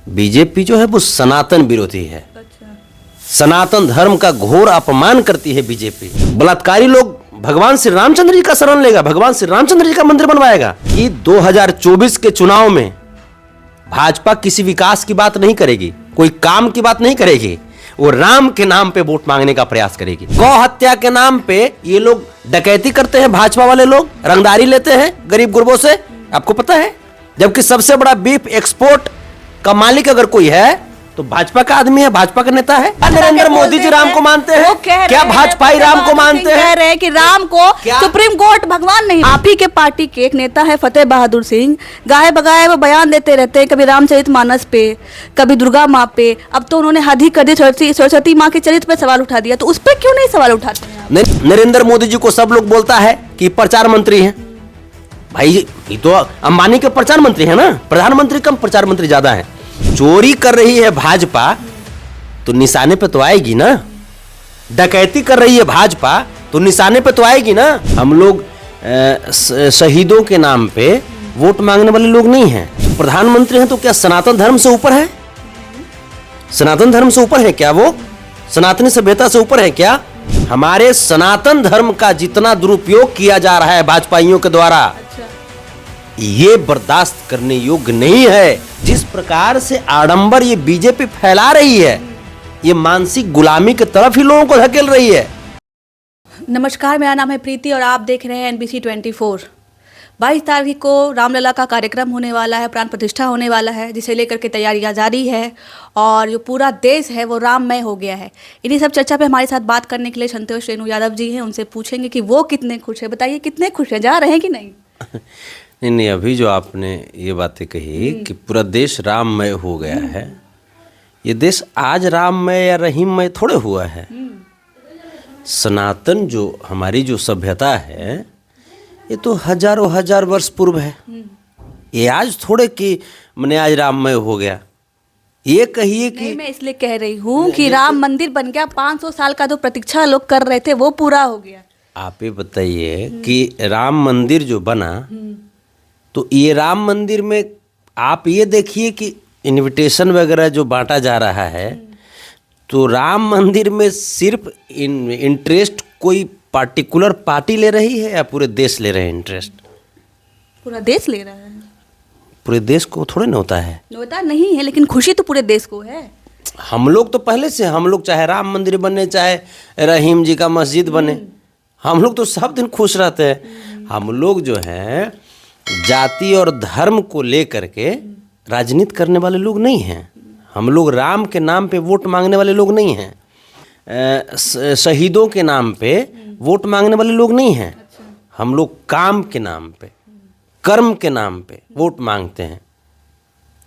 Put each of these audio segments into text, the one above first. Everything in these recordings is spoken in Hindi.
बीजेपी जो है वो सनातन विरोधी है। अच्छा। सनातन धर्म का घोर अपमान करती है बीजेपी। बलात्कारी लोग भगवान श्री रामचंद्र जी का शरण लेगा, भगवान श्री रामचंद्र जी का मंदिर बनवाएगा। कि 2024 के चुनाव में भाजपा किसी विकास की बात नहीं करेगी, कोई काम की बात नहीं करेगी, वो राम के नाम पे वोट मांगने का प्रयास करेगी। गौ हत्या के नाम पे ये लोग डकैती करते हैं, भाजपा वाले लोग रंगदारी लेते हैं गरीब गुरबों से, आपको पता है। जबकि सबसे बड़ा बीफ एक्सपोर्ट का मालिक अगर कोई है तो भाजपा का आदमी है, भाजपा का नेता है। नरेंद्र मोदी जी राम को मानते हैं, क्या भाजपाई राम को मानते हैं? कह रहे हैं कि राम को सुप्रीम कोर्ट भगवान नहीं। आप ही के पार्टी के एक नेता है फतेह बहादुर सिंह, गाए बगाए वो बयान देते रहते हैं, कभी रामचरितमानस पे, कभी दुर्गा माँ पे। अब तो उन्होंने हद ही कर दी, सरस्वती माँ के चरित्र पे सवाल उठा दिया। तो उस पर क्यों नहीं सवाल उठाते हैं? नरेंद्र मोदी जी को सब लोग बोलता है कि प्रचार मंत्री हैं। भाई ये तो अंबानी के प्रचार मंत्री है ना, प्रधानमंत्री कम, प्रचार मंत्री ज्यादा है। चोरी कर रही है भाजपा तो निशाने पे तो आएगी ना, डकैती कर रही है भाजपा तो निशाने पे तो आएगी ना। हम लोग शहीदों के नाम पे वोट मांगने वाले लोग नहीं हैं। प्रधानमंत्री हैं तो क्या सनातन धर्म से ऊपर है? सनातन धर्म से ऊपर है क्या? वो सनातनी सभ्यता से ऊपर है क्या? हमारे सनातन धर्म का जितना दुरुपयोग किया जा रहा है भाजपाइयों के द्वारा, ये बर्दाश्त करने योग्य नहीं है। जिस प्रकार से आडंबर ये बीजेपी फैला रही है, ये मानसिक गुलामी की तरफ ही लोगों को धकेल रही है। नमस्कार, मेरा नाम है प्रीति और आप देख रहे हैं NBC 24। 22 तारीख को रामलला का कार्यक्रम होने वाला है, प्राण प्रतिष्ठा होने वाला है, जिसे लेकर के तैयारियां जारी है और जो पूरा देश है वो राममय हो गया है। इन्हीं सब चर्चा पे हमारे साथ बात करने के लिए संतोष रेणु यादव जी हैं, उनसे पूछेंगे कि वो कितने खुश है। बताइए कितने खुश हैं, जा रहे हैं कि नहीं? नहीं, अभी जो आपने ये बातें कही कि पूरा देश राममय हो गया है, ये देश आज राममय या रहीममय थोड़े हुआ है। सनातन जो हमारी जो सभ्यता है ये तो हजारों हजार वर्ष पूर्व है। ये आज थोड़े कि मैंने आज राममय हो गया। ये कहिए कि मैं इसलिए कह रही हूँ कि राम मंदिर बन गया, 500 साल का जो प्रतीक्षा लोग कर रहे थे वो पूरा हो गया। आप ये बताइए कि राम मंदिर जो बना, तो ये राम मंदिर में आप ये देखिए कि इनविटेशन वगैरह जो बांटा जा रहा है, तो राम मंदिर में सिर्फ इंटरेस्ट कोई पार्टिकुलर पार्टी ले रही है या पूरे देश ले रहे हैं इंटरेस्ट? पूरा देश ले रहा है। पूरे देश को थोड़े ना होता है, होता नहीं है, लेकिन खुशी तो पूरे देश को है। हम लोग तो पहले से, हम लोग चाहे राम मंदिर बने चाहे रहीम जी का मस्जिद बने, हम लोग तो सब दिन खुश रहते हैं। हम लोग जो हैं जाति और धर्म को लेकर के राजनीति करने वाले लोग नहीं हैं। हम लोग राम के नाम पे वोट मांगने वाले लोग नहीं हैं। शहीदों के नाम पे वोट मांगने वाले लोग नहीं हैं। हम लोग काम के नाम पे, कर्म के नाम पे वोट मांगते हैं।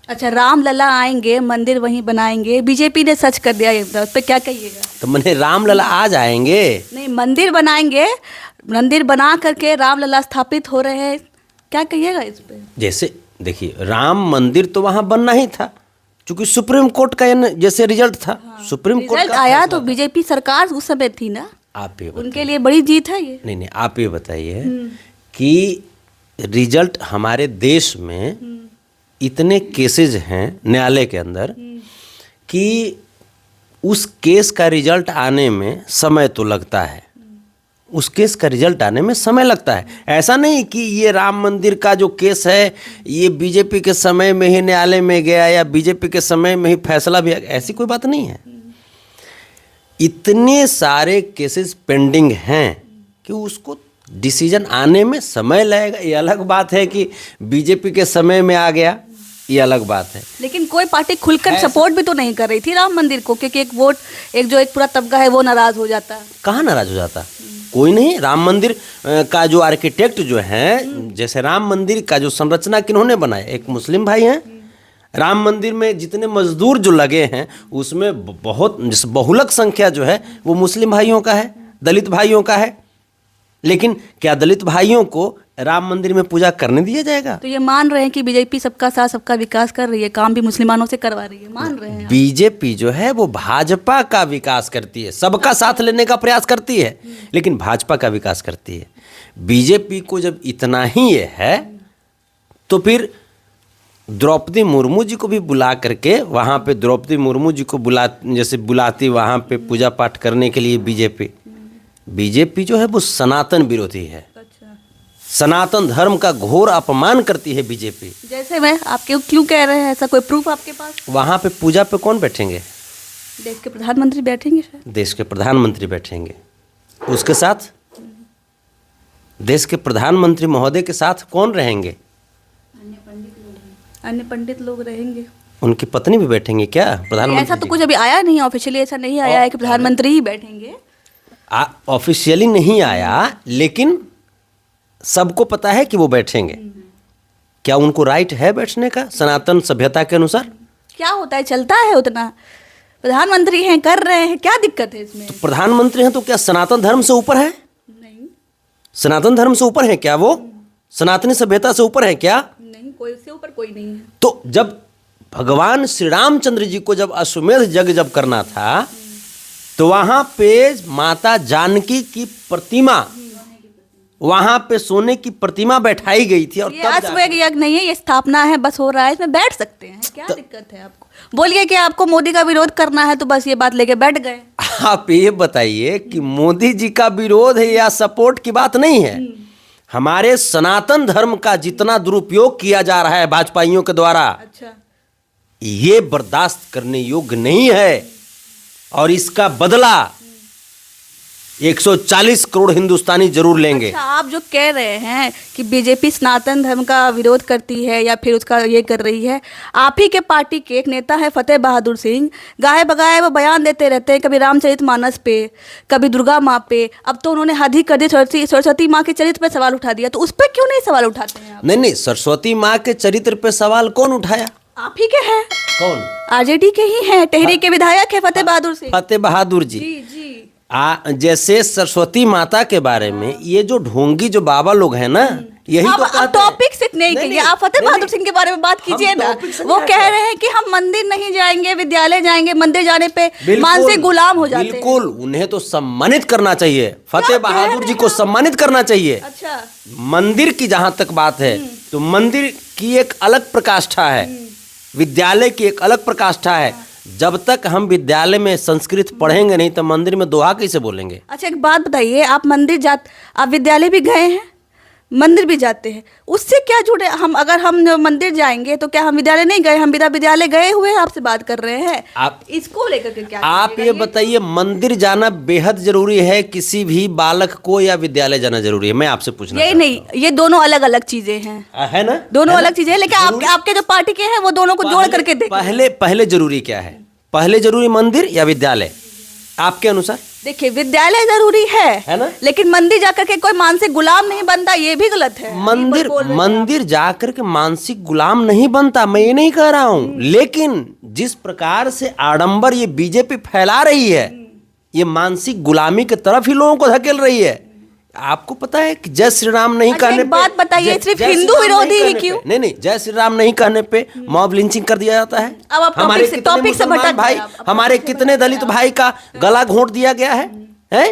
अच्छा, रामलला आएंगे, मंदिर वहीं बनाएंगे, बीजेपी ने सच कर दिया, उस पर क्या कहिएगा? तो मैंने रामलला आज आएंगे नहीं, मंदिर बनाएंगे, मंदिर बना करके रामलला स्थापित हो रहे हैं, क्या कहिएगा इस पे? जैसे देखिए, राम मंदिर तो वहाँ बनना ही था, क्योंकि सुप्रीम कोर्ट का जैसे रिजल्ट था। सुप्रीम कोर्ट रिजल्ट आया तो बीजेपी सरकार उस समय थी ना, आप ये उनके लिए बड़ी जीत है ये। नहीं, आप ये बताइए कि रिजल्ट हमारे देश में इतने केसेस हैं न्यायालय के अंदर कि उस केस का रिजल्ट आने में समय तो लगता है, उस केस का रिजल्ट आने में समय लगता है। ऐसा नहीं कि ये राम मंदिर का जो केस है ये बीजेपी के समय में ही न्यायालय में गया या बीजेपी के समय में ही फैसला भी, ऐसी कोई बात नहीं है। इतने सारे केसेस पेंडिंग हैं कि उसको डिसीजन आने में समय लगेगा। ये अलग बात है कि बीजेपी के समय में आ गया, ये अलग बात है। लेकिन कोई पार्टी खुलकर सपोर्ट भी तो नहीं कर रही थी राम मंदिर को, क्योंकि एक पूरा तबका है वो नाराज हो जाता। कहाँ नाराज हो जाता? कोई नहीं। राम मंदिर का जो आर्किटेक्ट जो है, जैसे राम मंदिर का जो संरचना किन्होंने बनाया, एक मुस्लिम भाई हैं। राम मंदिर में जितने मजदूर जो लगे हैं उसमें बहुत बहुलक संख्या जो है वो मुस्लिम भाइयों का है, दलित भाइयों का है। लेकिन क्या दलित भाइयों को राम मंदिर में पूजा करने दिया जाएगा? तो ये मान रहे हैं कि बीजेपी सबका साथ सबका विकास कर रही है, काम भी मुसलमानों से करवा रही है, मान रहे हैं? बीजेपी जो है वो भाजपा का विकास करती है, सबका साथ लेने का प्रयास करती है, लेकिन भाजपा का विकास करती है। बीजेपी को जब इतना ही ये है तो फिर द्रौपदी मुर्मू जी को भी बुला करके वहाँ पे द्रौपदी मुर्मू जी को जैसे बुलाती वहाँ पे पूजा पाठ करने के लिए बीजेपी जो है वो सनातन विरोधी है। अच्छा। सनातन धर्म का घोर अपमान करती है बीजेपी। जैसे मैं आपके क्यों कह रहे हैं, ऐसा कोई प्रूफ आपके पास? वहाँ पे पूजा पे कौन बैठेंगे? देश के प्रधानमंत्री बैठेंगे शायद। देश के प्रधानमंत्री बैठेंगे, उसके साथ देश के प्रधानमंत्री महोदय के साथ कौन रहेंगे? अन्य पंडित लोग रहेंगे। उनकी पत्नी भी बैठेंगे क्या प्रधानमंत्री? ऐसा तो कुछ अभी आया नहीं, ऑफिशियली ऐसा नहीं आया है कि प्रधानमंत्री ही बैठेंगे। ऑफिशियली नहीं आया, लेकिन सबको पता है कि वो बैठेंगे। क्या उनको राइट है बैठने का सनातन सभ्यता के अनुसार? क्या होता है, चलता है उतना। प्रधानमंत्री हैं, कर रहे हैं, क्या दिक्कत है इसमें? तो प्रधानमंत्री हैं तो क्या सनातन धर्म से ऊपर है? नहीं। सनातन धर्म से ऊपर है क्या वो? सनातनी सभ्यता से ऊपर है क्या? नहीं, कोई से ऊपर कोई नहीं है। तो जब भगवान श्री रामचंद्र जी को जब अश्वमेध यज्ञ जब करना था तो वहां पे माता जानकी की प्रतिमा, वहां पे सोने की प्रतिमा बैठाई गई थी। और ये अश्वमेध यज्ञ नहीं है, ये स्थापना है, बस हो रहा है, इसमें बैठ सकते हैं। क्या दिक्कत है आपको? बोलिए कि आपको मोदी का विरोध करना है तो बस ये बात लेके बैठ गए। आप ये बताइए कि मोदी जी का विरोध है या सपोर्ट की बात नहीं है। हमारे सनातन धर्म का जितना दुरुपयोग किया जा रहा है भाजपाइयों के द्वारा, अच्छा, ये बर्दाश्त करने योग्य नहीं है। और इसका बदला 140 करोड़ हिंदुस्तानी जरूर लेंगे। अच्छा, आप जो कह रहे हैं कि बीजेपी सनातन धर्म का विरोध करती है या फिर उसका ये कर रही है, आप ही के पार्टी के एक नेता है फतेह बहादुर सिंह, गाए बगाए वो बयान देते रहते हैं, कभी रामचरितमानस पे, कभी दुर्गा माँ पे। अब तो उन्होंने हद ही कर दी, सरस्वती माँ के चरित्र पे सवाल उठा दिया। तो उस पर क्यों नहीं सवाल उठाते हैं आप? नहीं, सरस्वती माँ के चरित्र पे सवाल कौन उठाया? आप ही के हैं। कौन? आरजेडी के ही हैं, टेहरी के विधायक है फतेह बहादुर सिंह। फतेह बहादुर जी। जी। जैसे सरस्वती माता के बारे में ये जो ढोंगी जो बाबा लोग हैं ना, यही तो कहते हैं। टॉपिक से नहीं कहिए, आप फतेह बहादुर सिंह के बारे में बात कीजिए ना। वो कह रहे हैं कि हम मंदिर नहीं जाएंगे, विद्यालय जाएंगे, मंदिर जाने पे मानसिक गुलाम हो जाते हैं। बिल्कुल, उन्हें तो सम्मानित करना चाहिए, फतेह बहादुर जी को सम्मानित करना चाहिए। अच्छा, मंदिर की जहां तक बात है तो मंदिर की एक अलग प्रकाष्ठा है, विद्यालय की एक अलग प्रकाष्ठा है। जब तक हम विद्यालय में संस्कृत पढ़ेंगे नहीं तो मंदिर में दोहा कैसे बोलेंगे? अच्छा, एक बात बताइए, आप आप विद्यालय भी गए हैं, मंदिर भी जाते हैं, उससे क्या जुड़े? अगर हम मंदिर जाएंगे तो क्या हम विद्यालय नहीं गए? हम विद्यालय गए हुए हैं, आपसे बात कर रहे हैं। आप इसको लेकर के क्या आप ये बताइए, मंदिर जाना बेहद जरूरी है किसी भी बालक को या विद्यालय जाना जरूरी है? मैं आपसे पूछना ये नहीं, ये दोनों अलग अलग चीजें हैं, है ना? दोनों अलग चीजें हैं, लेकिन आपके जो पार्टी के हैं वो दोनों को जोड़ करके देखिए। पहले जरूरी क्या है? पहले जरूरी मंदिर या विद्यालय आपके अनुसार? देखिए, विद्यालय जरूरी है ना? लेकिन मंदिर जाकर के कोई मानसिक गुलाम नहीं बनता, ये भी गलत है। मंदिर जाकर के मानसिक गुलाम नहीं बनता, मैं ये नहीं कह रहा हूँ, लेकिन जिस प्रकार से आडंबर ये बीजेपी फैला रही है, ये मानसिक गुलामी की तरफ ही लोगों को धकेल रही है। आपको पता है कि जय श्री राम नहीं कहने पे, बात बताइए, सिर्फ हिंदू विरोधी ही क्यों? नहीं, जय श्री राम नहीं कहने पे मॉब लिंचिंग कर दिया जाता है। अब आप हमारे टॉपिक से भटक भाई, हमारे कितने दलित भाई का गला घोंट दिया गया है,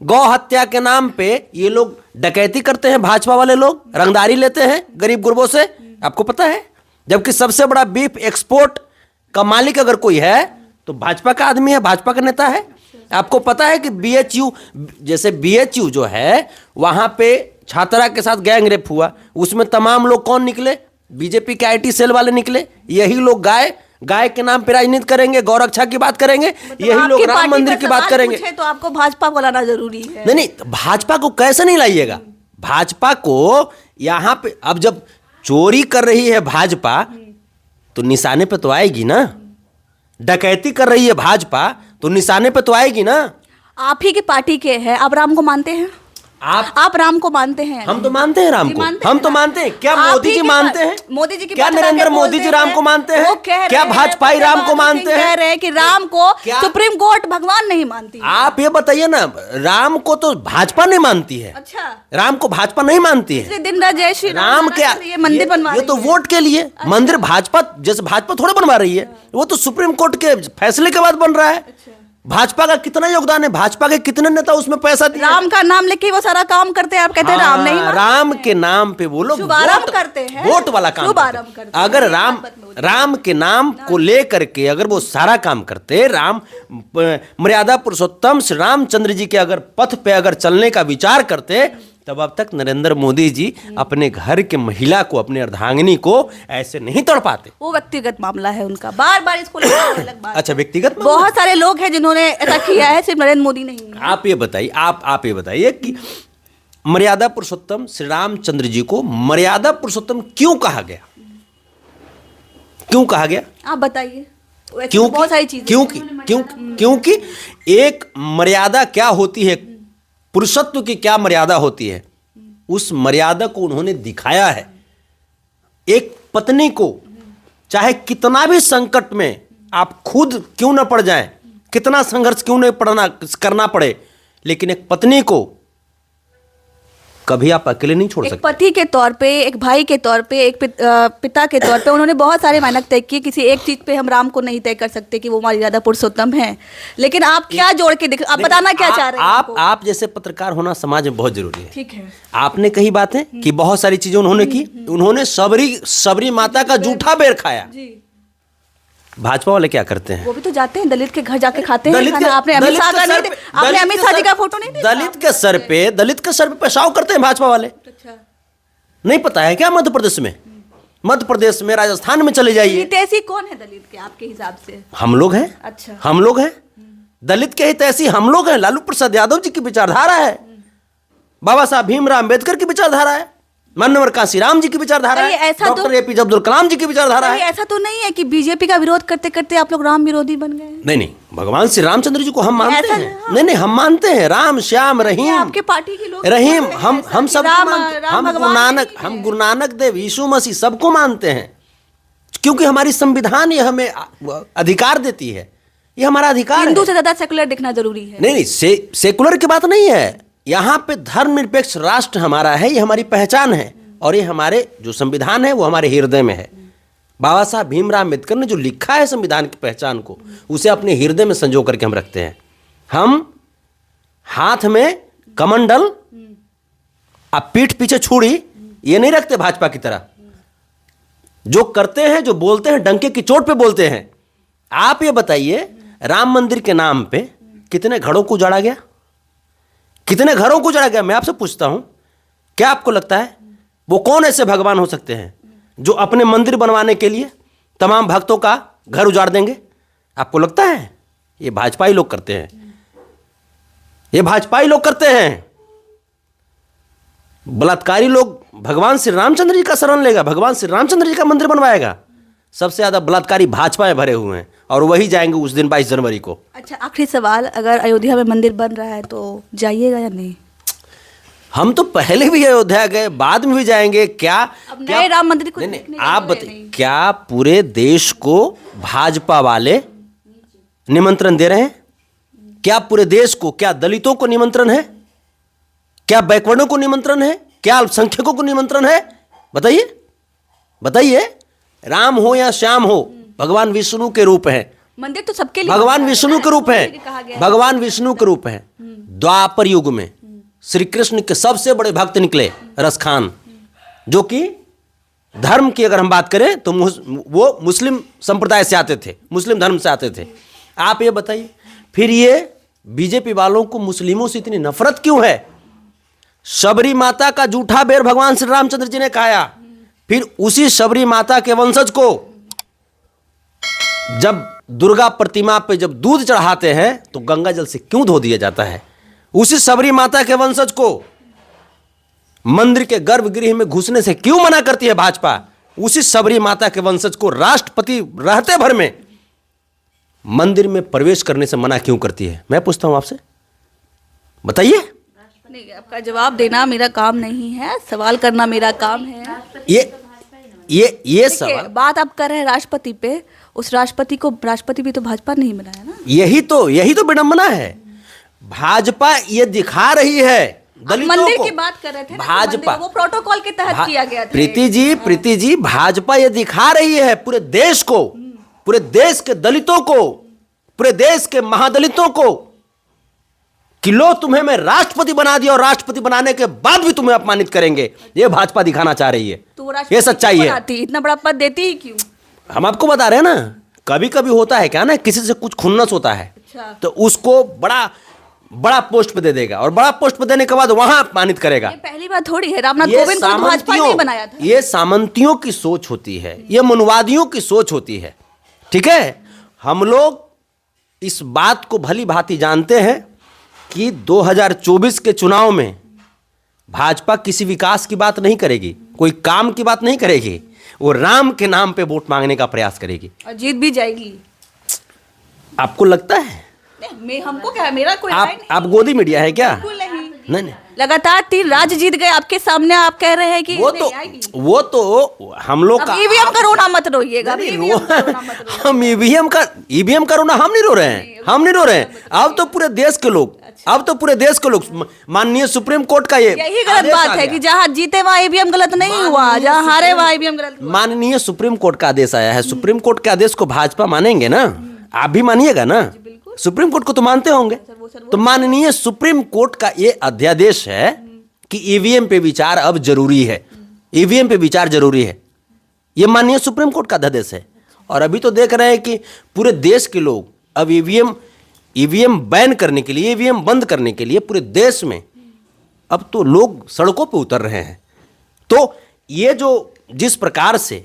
गौ हत्या के नाम पे ये लोग डकैती करते हैं, भाजपा वाले लोग रंगदारी लेते हैं गरीब गुरबों से, आपको पता है? जबकि सबसे बड़ा बीफ एक्सपोर्ट का मालिक अगर कोई है तो भाजपा का आदमी है, भाजपा का नेता है। आपको पता है कि बीएचयू जो है वहां पे छात्रा के साथ गैंग रेप हुआ, उसमें तमाम लोग कौन निकले? बीजेपी के आईटी सेल वाले निकले। यही लोग गाय के नाम पे राजनीति करेंगे, गौरक्षा की बात करेंगे, यही लोग राम मंदिर की बात करेंगे। तो आपको भाजपा को लाना जरूरी है। नहीं, भाजपा को कैसे नहीं लाइएगा? भाजपा को यहाँ पे अब जब चोरी कर रही है भाजपा तो निशाने पे तो आएगी ना। डकैती कर रही है भाजपा तो निशाने पे तो आएगी ना। आप ही की पार्टी के हैं, आप राम को मानते हैं? आप राम को मानते हैं? हम तो मानते हैं राम को, हम तो मानते हैं। क्या मोदी जी मानते हैं? मोदी जी की क्या नरेंद्र मोदी जी राम को मानते हैं? क्या भाजपाई राम को मानते हैं? कह रहे हैं कि राम को सुप्रीम कोर्ट भगवान नहीं मानती। आप ये बताइए ना, राम को तो भाजपा नहीं मानती है। अच्छा, राम को भाजपा नहीं मानती है। दिन रात जय श्री राम क्या मंदिर बनवा, ये तो वोट के लिए मंदिर भाजपा, जैसे भाजपा थोड़ा बनवा रही है, वो तो सुप्रीम कोर्ट के फैसले के बाद बन रहा है। भाजपा का कितना योगदान है, भाजपा के कितने नेता उसमें पैसा दिए। राम का नाम लेके वो सारा काम करते हैं, आप कहते हैं राम नहीं मानते राम हैं। के नाम पे वो लोग शुभारंभ करते हैं, वोट वाला काम शुभारंभ करते हैं। अगर राम के नाम को लेकर के अगर वो सारा काम करते, राम मर्यादा पुरुषोत्तम श्री रामचंद्र जी के अगर पथ पे अगर चलने का विचार करते, तब अब तक नरेंद्र मोदी जी अपने घर के महिला को, अपने अर्धांगिनी को ऐसे नहीं तोड़ पाते। वो व्यक्तिगत मामला है उनका, बार बार इसको लेकर अलग बात। अच्छा, व्यक्तिगत मामला? बहुत सारे लोग हैं जिन्होंने ऐसा किया है, सिर्फ नरेंद्र मोदी नहीं है। आप ये बताइए, आप ये बताइए कि मर्यादा पुरुषोत्तम श्री रामचंद्र जी को मर्यादा पुरुषोत्तम क्यों कहा गया? क्यों कहा गया आप बताइए। क्यों? बहुत सारी चीजें। क्योंकि एक मर्यादा क्या होती है, पुरुषत्व की क्या मर्यादा होती है, उस मर्यादा को उन्होंने दिखाया है। एक पत्नी को चाहे कितना भी संकट में आप खुद क्यों न पड़ जाएं, कितना संघर्ष क्यों नहीं करना पड़े, लेकिन एक पत्नी को कभी आप अकेले नहीं छोड़ एक सकते। पति के तौर पे, एक भाई के तौर पे, एक पिता के तौर पे उन्होंने बहुत सारे मानक तय किए। किसी एक चीज पे हम राम को नहीं तय कर सकते कि वो मर्यादा पुरुषोत्तम है, लेकिन आप क्या जोड़ के आप बताना क्या चाह रहे हैं? आप जैसे पत्रकार होना समाज में बहुत जरूरी है। ठीक है, आपने कही बातें कि बहुत सारी चीजें उन्होंने की। उन्होंने सबरी माता का जूठा बेर खाया। जी। भाजपा वाले क्या करते हैं? वो भी तो जाते हैं, दलित के घर जाके खाते हैं दलित खाना। आपने अमित शाह का नहीं, आपने अमित शाह जी का फोटो नहीं देखा? दलित के सर पे पेशाब करते हैं भाजपा वाले। अच्छा, नहीं पता है क्या? मध्य प्रदेश में, राजस्थान में चले जाइए। हितैषी कौन है दलित के आपके हिसाब से? हम लोग हैं। अच्छा, हम लोग हैं दलित के हितैषी, हम लोग हैं। लालू प्रसाद यादव जी की विचारधारा है, बाबा साहब भीमराव अम्बेडकर की विचारधारा है, माननीय कांशीराम जी की विचारधारा है, डॉक्टर एपीजे अब्दुल कलाम जी की विचारधारा है। ऐसा तो नहीं है कि बीजेपी का विरोध करते करते आप लोग राम विरोधी बन गए? नहीं, भगवान श्री रामचंद्र जी को हम मानते हैं। हाँ। नहीं, हम मानते हैं। राम, श्याम, रहीम, आपके पार्टी के लोग रहीम, हम सब राम हम गुरु नानक देव, यीशु मसीह सबको मानते हैं, क्योंकि हमारी संविधान ये हमें अधिकार देती है, ये हमारा अधिकार है। हिंदू से ज्यादा सेकुलर दिखना जरूरी है। नहीं, सेकुलर की बात नहीं है। यहाँ पे धर्मनिरपेक्ष राष्ट्र हमारा है, ये हमारी पहचान है, और ये हमारे जो संविधान है वो हमारे हृदय में है। बाबा साहब भीमराव अम्बेडकर ने जो लिखा है संविधान की पहचान को, उसे अपने हृदय में संजो करके हम रखते हैं। हम हाथ में कमंडल और पीठ पीछे छुरी ये नहीं रखते भाजपा की तरह। जो करते हैं, जो बोलते हैं, डंके की चोट पे बोलते हैं। आप ये बताइए, राम मंदिर के नाम पे कितने घरों को उजाड़ा गया? कितने घरों को उजाड़ा गया? मैं आपसे पूछता हूं, क्या आपको लगता है वो कौन ऐसे भगवान हो सकते हैं जो अपने मंदिर बनवाने के लिए तमाम भक्तों का घर उजाड़ देंगे? आपको लगता है? ये भाजपाई लोग करते हैं, ये भाजपाई लोग करते हैं। बलात्कारी लोग भगवान श्री रामचंद्र जी का शरण लेगा, भगवान श्री रामचंद्र जी का मंदिर बनवाएगा। सबसे ज्यादा बलात्कारी भाजपा में भरे हुए हैं, और वही जाएंगे उस दिन 22 जनवरी को। अच्छा, आखिरी सवाल, अगर अयोध्या में मंदिर बन रहा है तो जाइएगा या नहीं? हम तो पहले भी अयोध्या गए, बाद में भी जाएंगे। क्या अब नए राम मंदिर को नहीं, आप बताइए, क्या पूरे देश को भाजपा वाले निमंत्रण दे रहे हैं? क्या पूरे देश को, क्या दलितों को निमंत्रण है? क्या बैकवर्डों को निमंत्रण है? क्या अल्पसंख्यकों को निमंत्रण है? बताइए। राम हो या श्याम हो, भगवान विष्णु के रूप है। मंदिर तो सबके लिए, भगवान विष्णु के रूप है, भगवान विष्णु के रूप है। द्वापर युग में श्री कृष्ण के सबसे बड़े भक्त निकले रसखान, जो कि धर्म की अगर हम बात करें तो वो मुस्लिम संप्रदाय से आते थे, मुस्लिम धर्म से आते थे। आप ये बताइए, फिर ये बीजेपी वालों को मुस्लिमों से इतनी नफरत क्यों है? शबरी माता का जूठा बेर भगवान श्री रामचंद्र जी ने खाया, फिर उसी शबरी माता के वंशज को जब दुर्गा प्रतिमा पे जब दूध चढ़ाते हैं तो गंगा जल से क्यों धो दिया जाता है? उसी शबरी माता के वंशज को मंदिर के गर्भगृह में घुसने से क्यों मना करती है भाजपा? उसी शबरी माता के वंशज को राष्ट्रपति रहते भर में मंदिर में प्रवेश करने से मना क्यों करती है? मैं पूछता हूं आपसे, बताइए। नहीं, आपका जवाब देना मेरा काम नहीं है, सवाल करना मेरा काम है। ये सवाल बात आप कर रहे हैं राष्ट्रपति पे, उस राष्ट्रपति भी तो भाजपा नहीं बनाया ना। यही तो विडंबना है। भाजपा ये दिखा रही है दलितों मंदिर को। की बात कर रहे थे ना, भाजपा वो प्रोटोकॉल के तहत किया गया था। प्रीति जी, भाजपा ये दिखा रही है पूरे देश को, पूरे देश के दलितों को, पूरे देश के महादलितों को कि लो तुम्हें मैं राष्ट्रपति बना दिया और राष्ट्रपति बनाने के बाद भी तुम्हें अपमानित करेंगे, ये भाजपा दिखाना चाह रही है। तो वो ये सच्चाई है। इतना बड़ा पद देती ही क्यों? हम आपको बता रहे हैं ना, कभी कभी होता है क्या ना, किसी से कुछ खुन्नस होता है, अच्छा। तो उसको बड़ा पोस्ट पे दे देगा और बड़ा पोस्ट पे देने के बाद वहां अपमानित करेगा। ये पहली बात थोड़ी है, रामनाथ कोविंद को तो भाजपा ने ही बनाया था। ये सामंतियों की सोच होती है, ये मनुवादियों की सोच होती है। ठीक है, हम लोग इस बात को भली भांति जानते हैं कि 2024 के चुनाव में भाजपा किसी विकास की बात नहीं करेगी, कोई काम की बात नहीं करेगी, वो राम के नाम पे वोट मांगने का प्रयास करेगी और जीत भी जाएगी। आपको लगता है? मैं हमको क्या है, मेरा कोई राय नहीं। आप गोदी मीडिया है क्या? बिल्कुल नहीं। नहीं, लगातार 3 राज्य जीत गए आपके सामने, आप कह रहे हैं कि वो तो हम लोग का ईवीएम का रोना मत रोइएगा। हम ईवीएम का रोना हम नहीं रो रहे हैं, हम नहीं रो रहे हैं। अब तो पूरे देश के लोग, अब तो पूरे देश के लोग, माननीय सुप्रीम कोर्ट का यही गलत बात है कि जहां जीते वहां ईवीएम गलत नहीं हुआ, जहां हारे वहां ईवीएम गलत हुआ। माननीय सुप्रीम कोर्ट का आदेश आया है, सुप्रीम कोर्ट के आदेश को भाजपा मानेंगे ना? आप भी मानिएगा ना? सुप्रीम कोर्ट को तो मानते होंगे। तो माननीय सुप्रीम कोर्ट का ये अध्यादेश है कि ईवीएम पे विचार अब जरूरी है, ईवीएम पे विचार जरूरी है। ये माननीय सुप्रीम कोर्ट का अध्यादेश है। और अभी तो देख रहे हैं कि पूरे देश के लोग अब ईवीएम बैन करने के लिए, ईवीएम बंद करने के लिए पूरे देश में अब तो लोग सड़कों पे उतर रहे हैं। तो ये जो जिस प्रकार से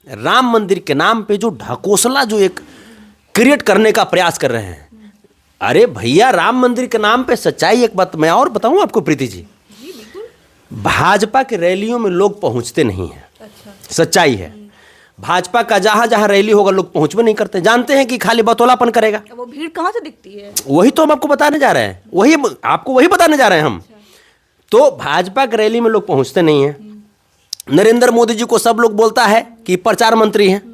राम मंदिर के नाम पे जो ढकोसला जो एक क्रिएट करने का प्रयास कर रहे हैं, अरे भैया राम मंदिर के नाम पे सच्चाई, एक बात मैं और बताऊं आपको प्रीति जी, भाजपा के रैलियों में लोग पहुंचते नहीं हैं। अच्छा। सच्चाई है, भाजपा का जहां जहां रैली होगा लोग पहुंचवे नहीं करते, जानते हैं कि खाली बतौलापन करेगा। वो भीड़ कहां से दिखती है? वही तो हम आपको बताने जा रहे हैं, वही बताने जा रहे हैं हम। तो भाजपा की रैली में लोग पहुंचते नहीं हैं। नरेंद्र मोदी जी को सब लोग बोलता है कि प्रचार मंत्री हैं।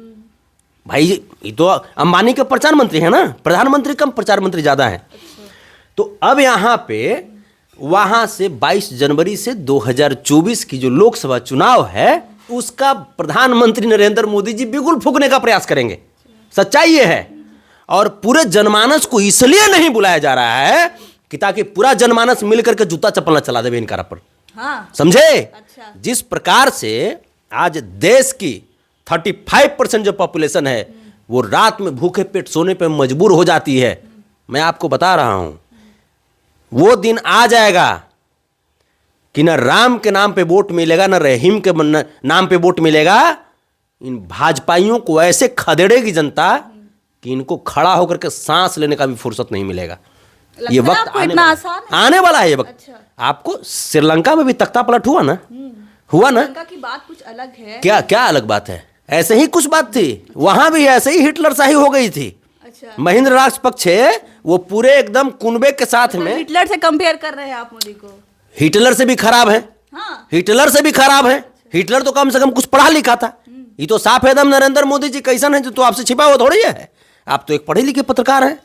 भाई ये तो अंबानी के प्रचार मंत्री हैं ना, प्रधानमंत्री कम प्रचार मंत्री ज्यादा हैं। तो अब यहाँ पे वहां से 22 जनवरी से 2024 की जो लोकसभा चुनाव है उसका प्रधानमंत्री नरेंद्र मोदी जी बिगुल फूंकने का प्रयास करेंगे। सच्चाई ये है। और पूरे जनमानस को इसलिए नहीं बुलाया जा रहा है कि ताकि पूरा जनमानस मिलकर के जूता चप्पल चला देवे इनका पर। हाँ। समझे? अच्छा। जिस प्रकार से आज देश की 35% जो पॉपुलेशन है वो रात में भूखे पेट सोने पे मजबूर हो जाती है, मैं आपको बता रहा हूं वो दिन आ जाएगा कि न राम के नाम पे वोट मिलेगा, न रहीम के नाम पे वोट मिलेगा। इन भाजपाइयों को ऐसे खदेड़ेगी जनता कि इनको खड़ा होकर के सांस लेने का भी फुर्सत नहीं मिलेगा। ये वक्त आने वाला है ये वक्त। अच्छा। आपको श्रीलंका में भी तख्ता पलट हुआ ना? हुआ ना? श्रीलंका की बात कुछ अलग है। क्या अलग बात है? ऐसे ही कुछ बात थी, वहां भी ऐसे ही हिटलर शाही हो गई थी। अच्छा। महिंद्र राजपक्षे वो पूरे एकदम कुनबे के साथ में हिटलर से कंपेयर कर रहे हैं आप मोदी को? हिटलर से भी खराब है। हाँ। हिटलर से भी खराब है। हिटलर तो कम से कम कुछ पढ़ा लिखा था। ये तो साफ एकदम नरेंद्र मोदी जी कैसन है जो तो आपसे छिपा हुआ थोड़ी है। आप तो एक पढ़े लिखे पत्रकार हैं,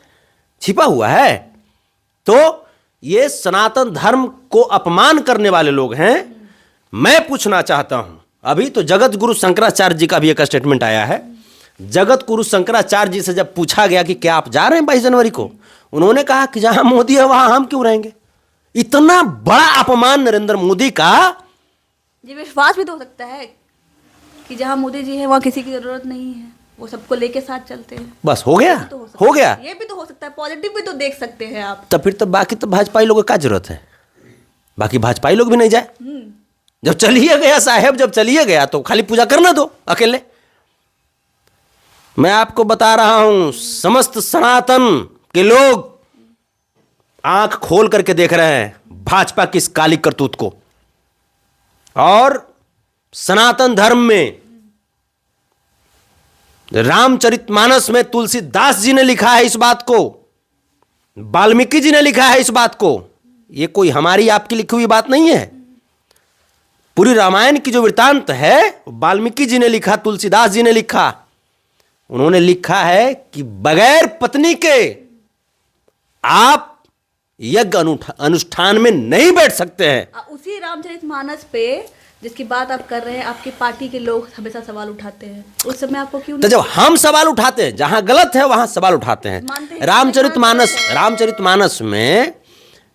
छिपा हुआ है। तो ये सनातन धर्म को अपमान करने वाले लोग हैं। मैं पूछना चाहता हूं, अभी तो जगत गुरु शंकराचार्य जी का भी एक स्टेटमेंट आया है। जगत गुरु शंकराचार्य जी से जब पूछा गया कि क्या आप जा रहे हैं 22 जनवरी को, उन्होंने कहा कि जहां मोदी है वहां हम क्यों रहेंगे। इतना बड़ा अपमान नरेंद्र मोदी का। ये विश्वास भी तो हो सकता है कि जहां मोदी जी है वहां किसी की जरूरत नहीं है, वो सबको लेके साथ चलते हैं। बस हो गया, तो हो गया। ये भी तो हो सकता है, पॉजिटिव भी तो देख सकते हैं आप। तो फिर तो बाकी तो भाजपाई लोगों का जरूरत है, बाकी भाजपाई लोग भी नहीं जाए। जब चलिए गया साहब, जब चलिए गया तो खाली पूजा करना दो अकेले। मैं आपको बता रहा हूं, समस्त सनातन के लोग आंख खोल करके देख रहे हैं भाजपा की इस काली करतूत को। और सनातन धर्म में रामचरितमानस में तुलसीदास जी ने लिखा है इस बात को, वाल्मीकि जी ने लिखा है इस बात को। ये कोई हमारी आपकी लिखी हुई बात नहीं है। पूरी रामायण की जो वृत्तांत है वाल्मीकि जी ने लिखा, तुलसीदास जी ने लिखा। उन्होंने लिखा है कि बगैर पत्नी के आप यज्ञ अनुष्ठान में नहीं बैठ सकते हैं। उसी रामचरितमानस पे जिसकी बात आप कर रहे हैं, आपकी पार्टी के लोग हमेशा सवाल उठाते हैं, उस समय आपको क्यों तो नहीं? जब हम सवाल उठाते हैं, जहां गलत है वहां सवाल उठाते हैं। मानते हैं। रामचरितमानस में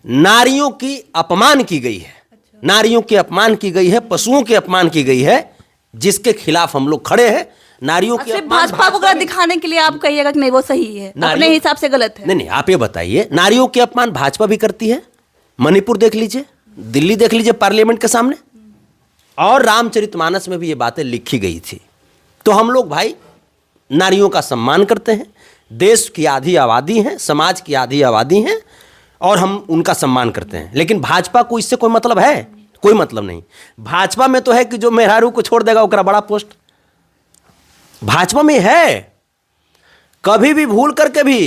नारियों की अपमान की गई है, नारियों के अपमान की गई है, पशुओं के अपमान की गई है, जिसके खिलाफ हम लोग खड़े हैं। नारियों की सिर्फ भाजपा को गलत दिखाने के लिए आप कहिएगा कि नहीं वो सही है, अपने हिसाब से गलत है। नहीं, आप ये बताइए, नारियों के अपमान भाजपा भी करती है। मणिपुर देख लीजिए, दिल्ली देख लीजिए, पार्लियामेंट के सामने, और रामचरितमानस में भी ये बातें लिखी गई थी। तो हम लोग भाई नारियों का सम्मान करते हैं, देश की आधी आबादी हैं, समाज की आधी आबादी हैं, और हम उनका सम्मान करते हैं। लेकिन भाजपा को इससे कोई मतलब है? कोई मतलब नहीं। भाजपा में तो है कि जो मेहरारू को छोड़ देगा ओकरा बड़ा पोस्ट, भाजपा में है। कभी भी भूल करके भी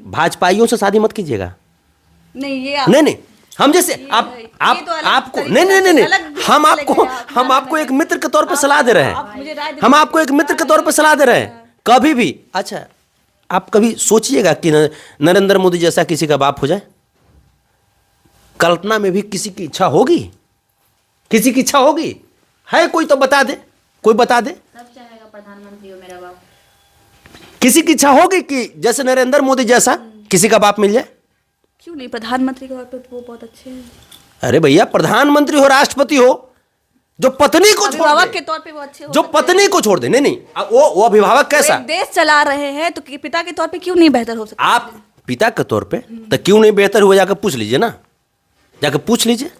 भाजपाइयों से शादी मत कीजिएगा। नहीं, ये नहीं, हम जैसे आपको नहीं, हम आपको एक मित्र के तौर पे सलाह दे रहे हैं। हम आपको एक मित्र के तौर पे सलाह दे रहे हैं। कभी भी, अच्छा, आप कभी सोचिएगा कि नरेंद्र मोदी जैसा किसी का बाप हो जाए? कल्पना में भी किसी की इच्छा होगी? किसी की इच्छा होगी? है कोई तो बता दे, कोई बता दे। सब चाहेगा प्रधानमंत्री हो मेरा बाप। किसी की इच्छा होगी कि जैसे नरेंद्र मोदी जैसा किसी का बाप मिल जाए? क्यों नहीं? प्रधानमंत्री के तौर पे वो बहुत अच्छे हैं। अरे भैया, प्रधानमंत्री हो, राष्ट्रपति हो, जो पत्नी को छोड़ अभिभावक दे, के तौर पे वो अच्छे हो जो सकते पत्नी को छोड़ दे। नहीं, वो अभिभावक हैं। कैसा? एक देश चला रहे हैं तो पिता के तौर पे क्यों नहीं बेहतर हो सकते? आप पिता के तौर पे तो क्यों नहीं बेहतर हुआ? जाकर पूछ लीजिए ना, जाकर पूछ लीजिए।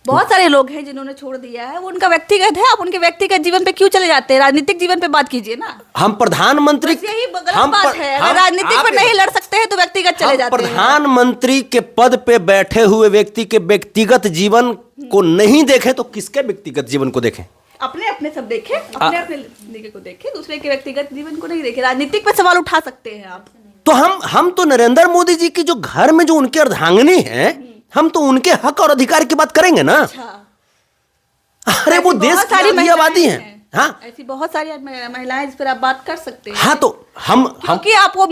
बहुत सारे लोग हैं जिन्होंने छोड़ दिया है, वो उनका व्यक्तिगत है। आप उनके व्यक्तिगत जीवन पे क्यों चले जाते हैं? राजनीतिक जीवन पे बात कीजिए ना। हम प्रधानमंत्री, बस यही गलत बात है। अगर राजनीतिक पर नहीं लड़ सकते हैं तो व्यक्तिगत चले जाते हैं। प्रधानमंत्री के पद पे बैठे हुए व्यक्ति के व्यक्तिगत जीवन को नहीं देखें तो किसके व्यक्तिगत जीवन को देखें? अपने अपने सब देखें, अपने अपने जिंदगी को देखें, दूसरे के व्यक्तिगत जीवन को नहीं देखें। राजनीतिक पे सवाल उठा सकते हैं आप। तो हम तो नरेंद्र मोदी जी की जो घर में जो उनके अर्धांगिनी है, हम तो उनके हक और अधिकार की बात करेंगे ना। अरे वो देश की आधी आबादी है। हाँ, ऐसी बहुत सारी महिलाएं जिस पर आप बात कर सकते हैं। हाँ, तो हम क्योंकि आपको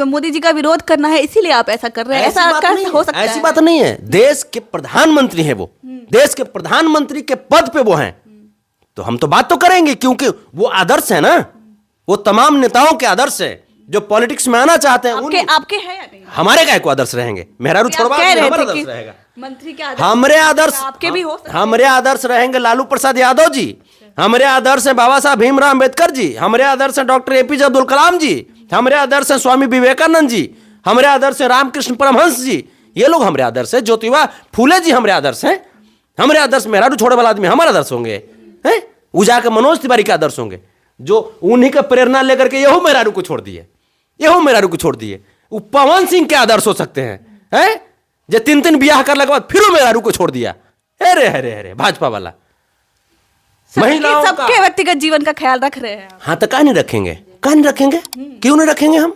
मोदी जी का विरोध करना है, इसीलिए आप ऐसा कर रहे हैं। ऐसा हो सकता है? ऐसी बात नहीं है। देश के प्रधानमंत्री हैं वो, देश के प्रधानमंत्री के पद पे वो हैं, तो हम तो बात तो करेंगे, क्योंकि वो आदर्श है ना। वो तमाम नेताओं के आदर्श है जो पॉलिटिक्स में आना चाहते हैं। आपके हैं या नहीं? हमारे काय को आदर्श रहेंगे? मेहरारू छोड़वा हमारा आदर्श रहेगा। मंत्री के आदर्श हमरे आदर्श आपके भी हो सकते हैं। हमरे आदर्श रहेंगे लालू प्रसाद यादव जी, हमरे आदर्श हैं बाबा साहब भीमराव अम्बेडकर जी, हमरे आदर्श हैं डॉक्टर एपीजे अब्दुल कलाम जी, हमरे आदर्श हैं स्वामी विवेकानंद जी, हमरे आदर्श हैं रामकृष्ण परमहंस जी। ये लोग हमरे आदर्श है। ज्योतिबा फूले जी हमरे आदर्श हैं। हमरे आदर्श मेहरारू छोड़े वाला आदमी हमारे आदर्श होंगे, हैं? उजा के मनोज तिवारी के आदर्श होंगे, जो उन्हीं का प्रेरणा लेकर के यहो मेहरारू को छोड़ दिए, यहो मेहरारू को छोड़ दिए। वो पवन सिंह के आदर्श हो सकते हैं, हैं? जो 3 ब्याह करने के बाद फिर वो मेहरारू को छोड़ दिया। अरे अरे अरे, भाजपा वाला महिलाओं का सबके व्यक्तिगत जीवन का ख्याल रख रहे हैं। हाँ, तो कहाँ नहीं रखेंगे? कहाँ नहीं रखेंगे? क्यों नहीं रखेंगे हम?